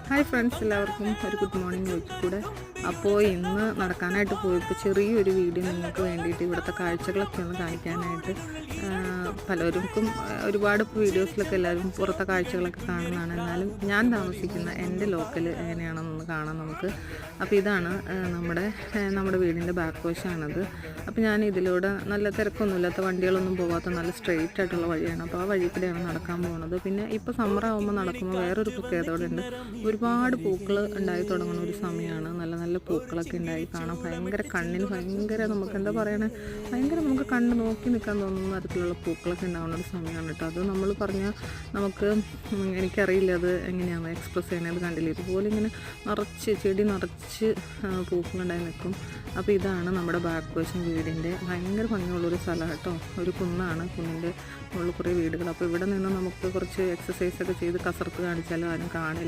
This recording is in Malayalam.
ഹായ് ഫ്രണ്ട്സ്, എല്ലാവർക്കും ഒരു ഗുഡ് മോർണിംഗ് കൂടെ. അപ്പോൾ ഇന്ന് നടക്കാനായിട്ട് പോയപ്പോൾ ചെറിയൊരു വീഡിയോ നിങ്ങൾക്ക് വേണ്ടിയിട്ട് ഇവിടുത്തെ കാഴ്ചകളൊക്കെ ഒന്ന് കാണിക്കാനായിട്ട്. പലർക്കും ഒരുപാട് വീഡിയോസിലൊക്കെ എല്ലാവരും പുറത്തെ കാഴ്ചകളൊക്കെ കാണുന്നതാണ്. എന്നാലും ഞാൻ താമസിക്കുന്ന എൻ്റെ ലോക്കൽ എങ്ങനെയാണെന്നൊന്ന് കാണാം നമുക്ക്. അപ്പോൾ ഇതാണ് നമ്മുടെ വീടിൻ്റെ ബാക്ക് വശമാണത്. അപ്പോൾ ഞാൻ ഇതിലൂടെ നല്ല തിരക്കൊന്നുമില്ലാത്ത വണ്ടികളൊന്നും പോകാത്ത നല്ല സ്ട്രെയിറ്റ് ആയിട്ടുള്ള വഴിയാണ്. അപ്പോൾ ആ വഴി കൂടെയാണ് നടക്കാൻ പോകുന്നത്. പിന്നെ ഇപ്പോൾ സമ്മറാകുമ്പോൾ നടക്കുമ്പോൾ വേറൊരു പ്രത്യേകത കൂടെ ഉണ്ട്. ഒരുപാട് പൂക്കൾ ഉണ്ടായി തുടങ്ങുന്ന ഒരു സമയമാണ്. നല്ല നല്ല പൂക്കളൊക്കെ ഉണ്ടായി കാണാം. കണ്ണിന് ഭയങ്കര നമുക്ക് എന്താ പറയണേ, നമുക്ക് കണ്ണ് നോക്കി നിൽക്കാൻ തോന്നുന്ന തരത്തിലുള്ള പൂക്കളൊക്കെ ഉണ്ടാകുന്ന ഒരു സമയമാണ് കേട്ടോ. അത് നമ്മൾ പറഞ്ഞാൽ എനിക്കറിയില്ല അത് എങ്ങനെയാണ് എക്സ്പ്രസ് ചെയ്യുന്നത്. കണ്ടില്ല, ഇതുപോലെ ഇങ്ങനെ ചെടി നിറച്ച് പൂക്കളുണ്ടായി നിൽക്കും. അപ്പോൾ ഇതാണ് നമ്മുടെ ബാക്ക് വശം വീടിൻ്റെ. ഭയങ്കര ഭംഗിയുള്ളൊരു സ്ഥലം കേട്ടോ. ഒരു കുന്നാണ്, കുന്നിൻ്റെ മുകളിൽ കുറേ വീടുകൾ. അപ്പോൾ ഇവിടെ നിന്ന് നമുക്ക് കുറച്ച് എക്സസൈസൊക്കെ ചെയ്ത് കസർത്ത് കാണിച്ചാലും ആരും കാണില്ല.